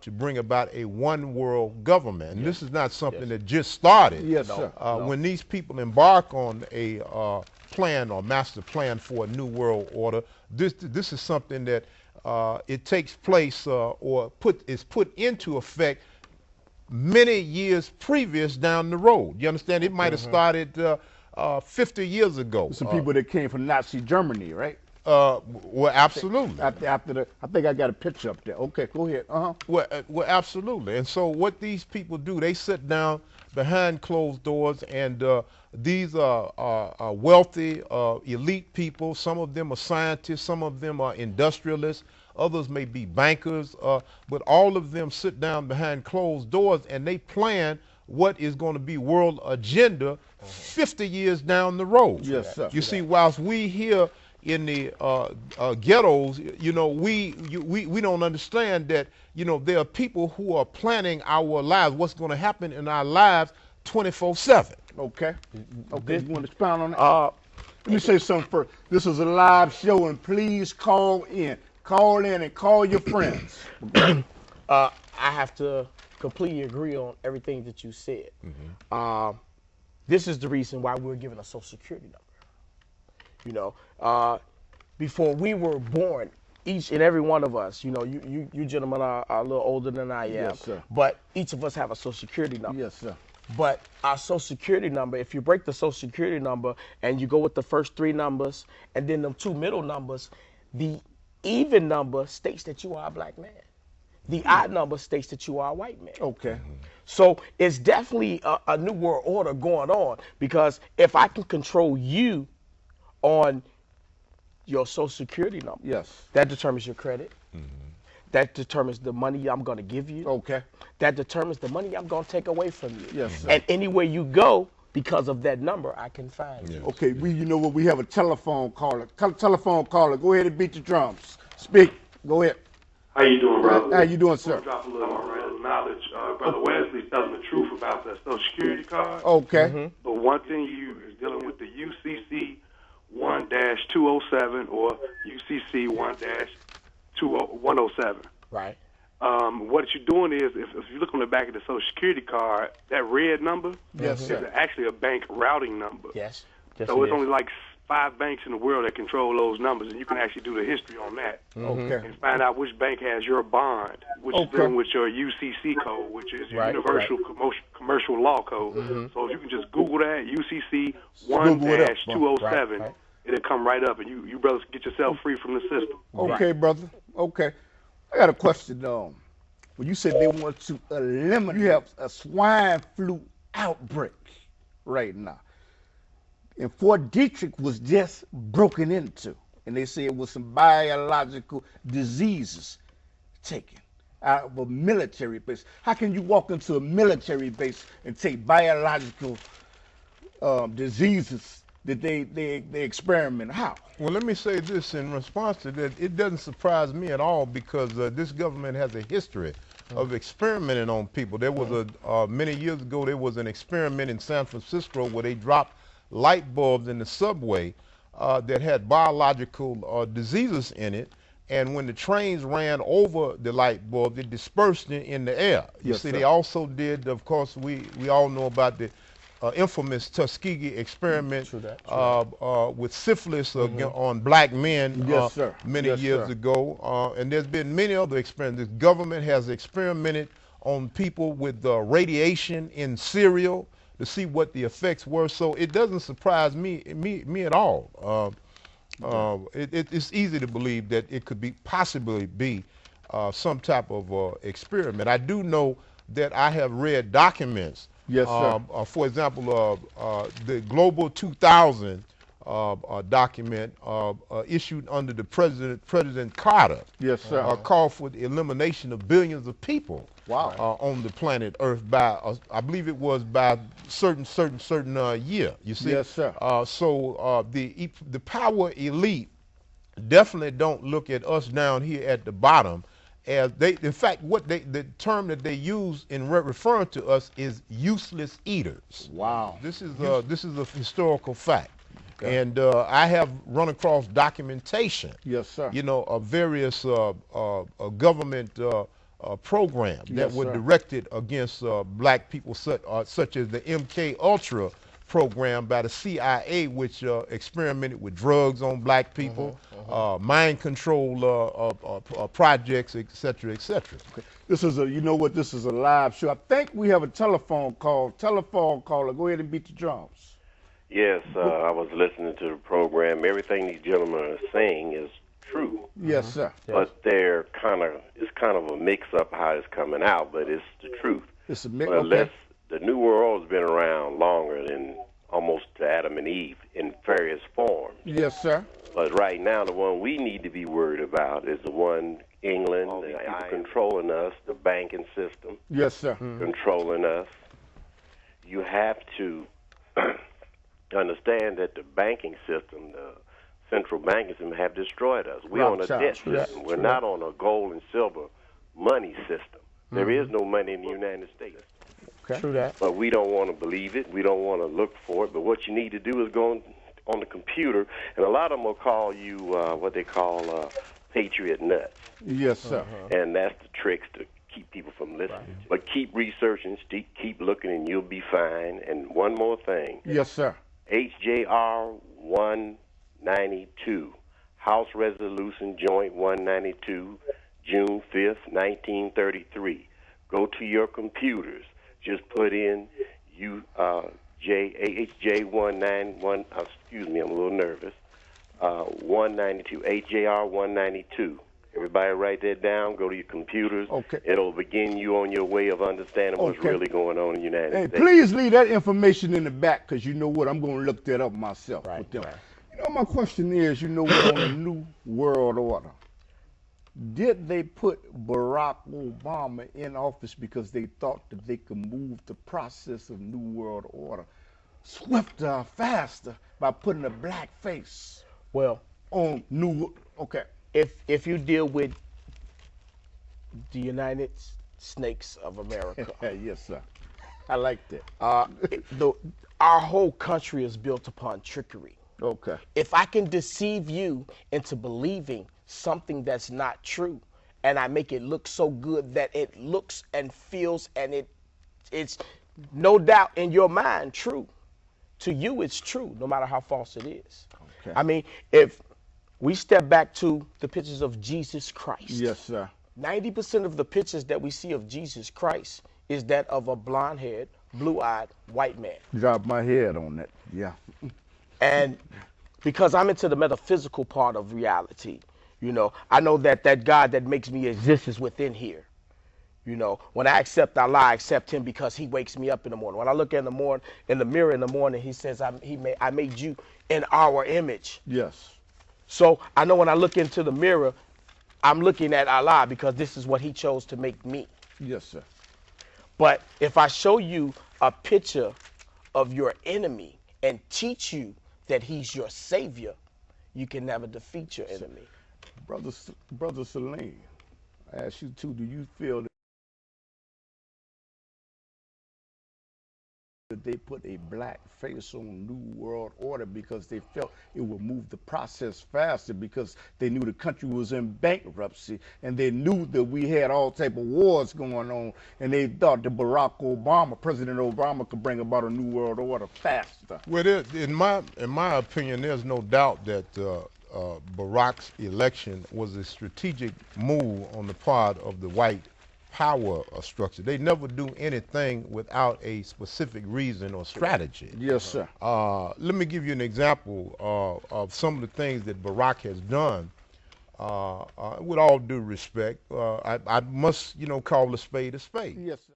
to bring about a one world government. And this is not something that just started. Yes, sir. When these people embark on a plan or master plan for a new world order, this is something that it takes place or is put into effect many years previous down the road. You understand? It might have started 50 years ago. Some people that came from Nazi Germany, right? Well, absolutely. After I think I got a picture up there. Okay, go ahead. Well, absolutely. And so what these people do, they sit down behind closed doors, and these are wealthy, elite people. Some of them are scientists, some of them are industrialists, others may be bankers, but all of them sit down behind closed doors and they plan what is going to be world agenda 50 years down the road. Yes, sir. You see, whilst we here in the ghettos, you know, we don't understand that, you know, there are people who are planning our lives, what's going to happen in our lives 24/7. Okay. Okay. You want to expound on that? Let me say something first. This is a live show, and please call in. Call in and call your friends. I have to completely agree on everything that you said. This is the reason why we're given a Social Security number. You know, before we were born, each and every one of us, you know, you gentlemen are a little older than I am, Yes, sir. but each of us have a Social Security number. Yes, sir. But our Social Security number, if you break the Social Security number and you go with the first three numbers and then the two middle numbers, the even number states that you are a black man. The odd number states that you are a white man. Okay. So it's definitely a new world order going on, because if I can control you on your Social Security number, Yes. that determines your credit. That determines the money I'm going to give you. Okay. That determines the money I'm going to take away from you. Yes, sir. And anywhere you go, because of that number, I can find you. Okay, you know what? We have a telephone caller. Telephone caller. Go ahead and beat the drums. Speak. Go ahead. How you doing, brother? How you doing, sir? Drop a little knowledge. Brother Wesley telling the truth about the Social Security card. Okay. But one thing you is dealing with the UCC 1-207 or UCC 1-107. Right. What you're doing is, if you look on the back of the Social Security card, that red number Yes, is sir. actually a bank routing number. Yes. So it's only like 5 banks in the world that control those numbers, and you can actually do the history on that Okay. and find out which bank has your bond, which is dealing with your UCC code, which is your Universal Commercial Law Code. So if you can just Google that, UCC 1-207, it'll come right up, and you brothers get yourself free from the system. Okay, brother. Okay. I got a question. When you said they want to eliminate, you have a swine flu outbreak right now. And Fort Detrick was just broken into, and they say it was some biological diseases taken out of a military base. How can you walk into a military base and take biological diseases that they experiment? How? Well, let me say this in response to that. It doesn't surprise me at all, because this government has a history of experimenting on people. There was many years ago, there was an experiment in San Francisco where they dropped light bulbs in the subway that had biological diseases in it. And when the trains ran over the light bulb, it dispersed in the air. You see, they also did, of course, we all know about the infamous Tuskegee experiment with syphilis on black men many years ago. And there's been many other experiments. The government has experimented on people with radiation in cereal to see what the effects were. So it doesn't surprise me at all. It's easy to believe that it could possibly be some type of experiment. I do know that I have read documents. Yes, sir. For example, the Global 2000 document issued under the President Carter. Yes, sir. Called for the elimination of billions of people. Wow. On the planet Earth by, I believe it was by certain year. You see. Yes, sir. So the power elite definitely don't look at us down here at the bottom as they. In fact, the term that they use in referring to us is useless eaters. Wow. This is a historical fact. Okay. And I have run across documentation. Yes, sir. You know, of various government programs that Yes, were sir. directed against black people, such as the MK Ultra program by the CIA, which experimented with drugs on black people, mind control projects, et cetera, et cetera. This is you know what, this is a live show. I think we have a telephone call. Telephone caller, go ahead and beat the drums. Yes, I was listening to the program. Everything these gentlemen are saying is true. Yes, sir. But it's kind of a mix-up how it's coming out, but it's the truth. It's a mix. Unless the New World has been around longer than almost to Adam and Eve in various forms. Yes, sir. But right now, the one we need to be worried about is the one England, the people controlling us, the banking system Yes, sir. controlling us. You have to understand that the banking system, the central banking system, have destroyed us. We're on a debt system. We're not on a gold and silver money system. There is no money in the United States. Okay. True that. But we don't want to believe it. We don't want to look for it. But what you need to do is go on the computer, and a lot of them will call you what they call patriot nuts. Yes, sir. And that's the tricks to keep people from listening. But keep researching, keep looking, and you'll be fine. And one more thing. Yes, sir. HJR 192, House Resolution Joint 192, June 5th, 1933. Go to your computers. Just put in HJ191, excuse me, I'm a little nervous, 192, HJR 192. Everybody write that down. Go to your computers. Okay. It'll begin you on your way of understanding what's really going on in the United States. Please leave that information in the back, because you know what, I'm going to look that up myself with them. Right. You know, my question is, you know what, on the New World Order, did they put Barack Obama in office because they thought that they could move the process of New World Order swifter or faster by putting a black face Well, on okay. if you deal with the United Snakes of America, Yes, sir. I like that. our whole country is built upon trickery. Okay. If I can deceive you into believing something that's not true, and I make it look so good that it looks and feels and it's no doubt in your mind true. To you, it's true, no matter how false it is. Okay. I mean, if we step back to the pictures of Jesus Christ. Yes, sir. 90% of the pictures that we see of Jesus Christ is that of a blonde-haired, blue-eyed white man. Drop my head on that. Yeah. And because I'm into the metaphysical part of reality, you know, I know that that God that makes me exist is within here. You know, when I accept Allah, I accept him because he wakes me up in the morning. When I look in the mirror in the morning, he says, I made you in our image. Yes. So I know when I look into the mirror, I'm looking at Allah because this is what he chose to make me. Yes, sir. But if I show you a picture of your enemy and teach you that he's your savior, you can never defeat your enemy. Brother Salim, I ask you too, do you feel that they put a black face on New World Order because they felt it would move the process faster, because they knew the country was in bankruptcy and they knew that we had all type of wars going on, and they thought that President Obama could bring about a New World Order faster? Well, in my opinion, there's no doubt that Barack's election was a strategic move on the part of the white power structure. They never do anything without a specific reason or strategy. Yes, sir. Let me give you an example of some of the things that Barack has done. With all due respect, I must, call a spade a spade. Yes, sir.